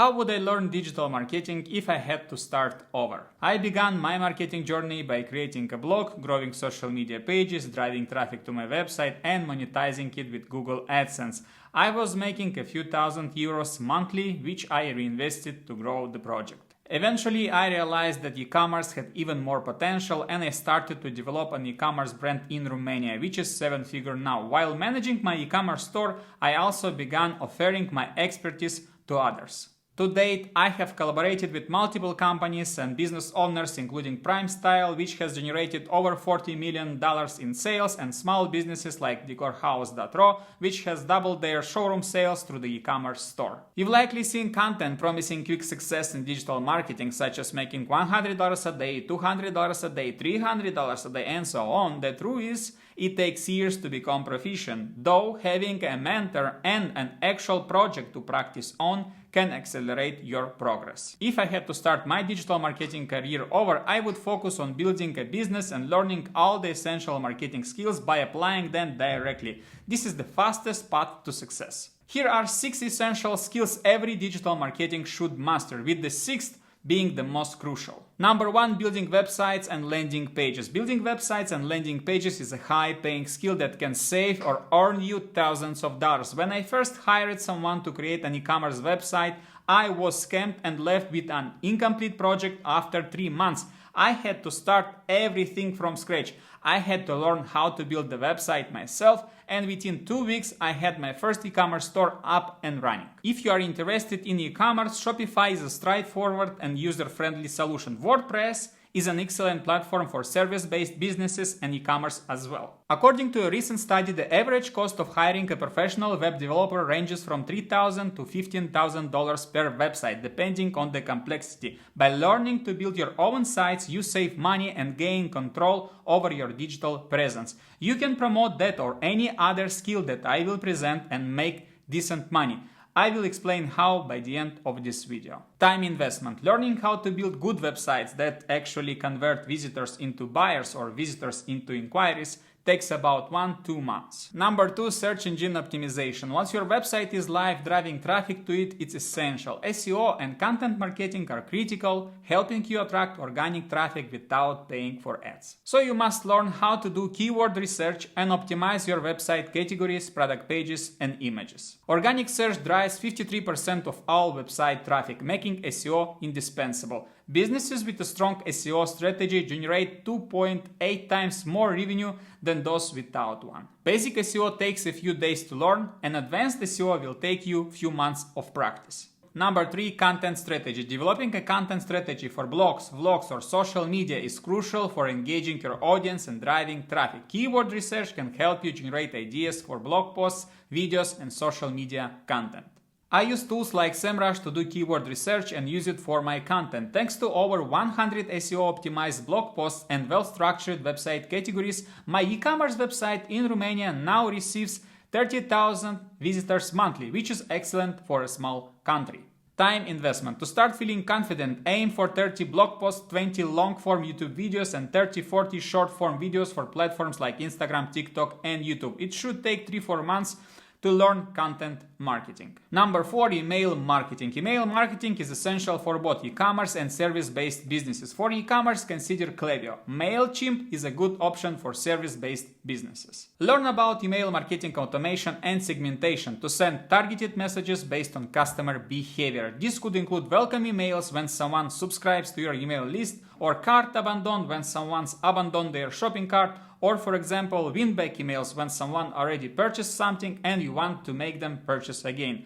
How would I learn digital marketing if I had to start over? I began my marketing journey by creating a blog, growing social media pages, driving traffic to my website, and monetizing it with Google AdSense. I was making a few €1,000 monthly, which I reinvested to grow the project. Eventually, I realized that e-commerce had even more potential, and I started to develop an e-commerce brand in Romania, which is 7-figure now. While managing my e-commerce store, I also began offering my expertise to others. To date, I have collaborated with multiple companies and business owners, including PrimeStyle, which has generated over $40 million in sales, and small businesses like DecorHouse.ro, which has doubled their showroom sales through the e-commerce store. You've likely seen content promising quick success in digital marketing, such as making $100 a day, $200 a day, $300 a day, and so on. The truth is, it takes years to become proficient, though having a mentor and an actual project to practice on can accelerate your progress. If I had to start my digital marketing career over, I would focus on building a business and learning all the essential marketing skills by applying them directly. This is the fastest path to success. Here are 6 essential skills every digital marketing should master, with the 6th being the most crucial. Number 1, building websites and landing pages. Building websites and landing pages is a high-paying skill that can save or earn you thousands of dollars. When I first hired someone to create an e-commerce website, I was scammed and left with an incomplete project after 3 months. I had to start everything from scratch. I had to learn how to build the website myself, and within 2 weeks I had my first e-commerce store up and running. If you are interested in e-commerce, Shopify is a straightforward and user-friendly solution. WordPress is an excellent platform for service-based businesses and e-commerce as well. According to a recent study, the average cost of hiring a professional web developer ranges from $3,000 to $15,000 per website, depending on the complexity. By learning to build your own sites, you save money and gain control over your digital presence. You can promote that or any other skill that I will present and make decent money. I will explain how by the end of this video. Time investment. Learning how to build good websites that actually convert visitors into buyers or visitors into inquiries takes about 1-2 months. Number 2, search engine optimization. Once your website is live, driving traffic to it, it's essential. SEO and content marketing are critical, helping you attract organic traffic without paying for ads. So you must learn how to do keyword research and optimize your website categories, product pages, and images. Organic search drives 53% of all website traffic, making SEO indispensable. Businesses with a strong SEO strategy generate 2.8 times more revenue than those without one. Basic SEO takes a few days to learn, and advanced SEO will take you a few months of practice. Number 3, content strategy. Developing a content strategy for blogs, vlogs, or social media is crucial for engaging your audience and driving traffic. Keyword research can help you generate ideas for blog posts, videos, and social media content. I use tools like SEMrush to do keyword research and use it for my content. Thanks to over 100 SEO-optimized blog posts and well-structured website categories, my e-commerce website in Romania now receives 30,000 visitors monthly, which is excellent for a small country. Time investment. To start feeling confident, aim for 30 blog posts, 20 long-form YouTube videos, and 30-40 short-form videos for platforms like Instagram, TikTok, and YouTube. It should take 3-4 months to learn content marketing. Number 4, email marketing. Email marketing is essential for both e-commerce and service-based businesses. For e-commerce, consider Klaviyo. MailChimp is a good option for service-based businesses. Learn about email marketing automation and segmentation to send targeted messages based on customer behavior. This could include welcome emails when someone subscribes to your email list, or cart abandon when someone's abandoned their shopping cart, or for example, win-back emails when someone already purchased something and you want to make them purchase again.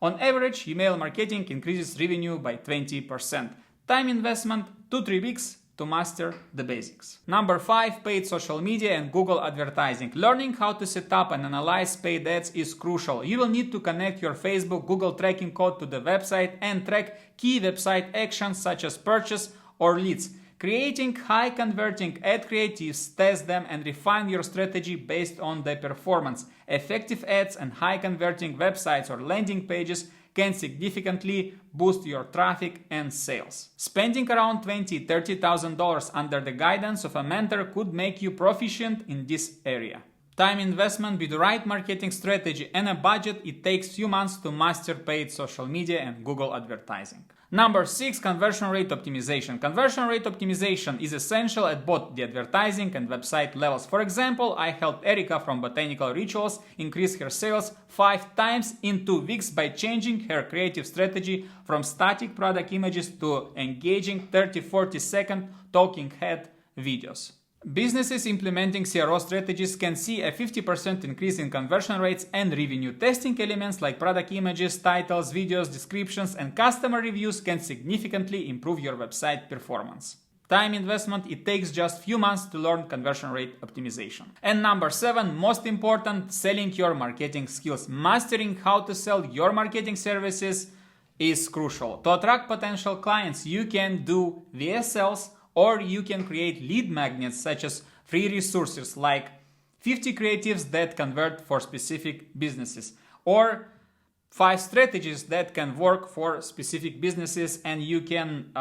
On average, email marketing increases revenue by 20%. Time investment, 2-3 weeks to master the basics. Number 5, paid social media and Google advertising. Learning how to set up and analyze paid ads is crucial. You will need to connect your Facebook Google tracking code to the website and track key website actions such as purchase or leads. Creating high-converting ad creatives, test them, and refine your strategy based on their performance. Effective ads and high-converting websites or landing pages can significantly boost your traffic and sales. Spending around $20,000–$30,000 under the guidance of a mentor could make you proficient in this area. Time investment with the right marketing strategy and a budget, it takes few months to master paid social media and Google advertising. Number 6, conversion rate optimization. Conversion rate optimization is essential at both the advertising and website levels. For example, I helped Erica from Botanical Rituals increase her sales 5 times in 2 weeks by changing her creative strategy from static product images to engaging 30-40 second talking head videos. Businesses implementing CRO strategies can see a 50% increase in conversion rates and revenue. Testing elements like product images, titles, videos, descriptions, and customer reviews can significantly improve your website performance. Time investment, it takes just few months to learn conversion rate optimization. And number 7, most important, selling your marketing skills. Mastering how to sell your marketing services is crucial. To attract potential clients, you can do VSLs, or you can create lead magnets such as free resources like 50 creatives that convert for specific businesses, or 5 strategies that can work for specific businesses, and you can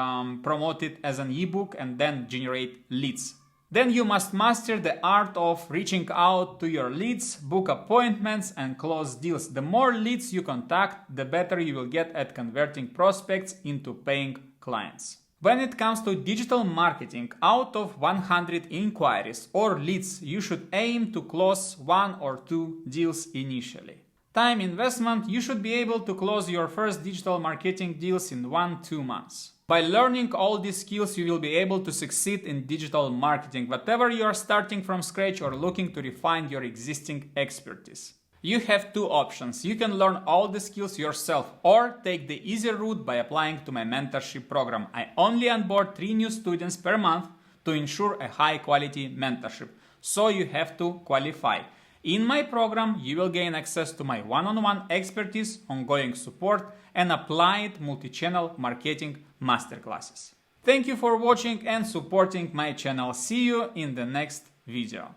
promote it as an ebook and then generate leads. Then you must master the art of reaching out to your leads, book appointments, and close deals. The more leads you contact, the better you will get at converting prospects into paying clients. When it comes to digital marketing, out of 100 inquiries or leads, you should aim to close 1 or 2 deals initially. Time investment, you should be able to close your first digital marketing deals in 1-2 months. By learning all these skills, you will be able to succeed in digital marketing, whatever you are starting from scratch or looking to refine your existing expertise. You have 2 options. You can learn all the skills yourself or take the easier route by applying to my mentorship program. I only onboard 3 new students per month to ensure a high quality mentorship. So you have to qualify. In my program, you will gain access to my one-on-one expertise, ongoing support, and applied multi-channel marketing masterclasses. Thank you for watching and supporting my channel. See you in the next video.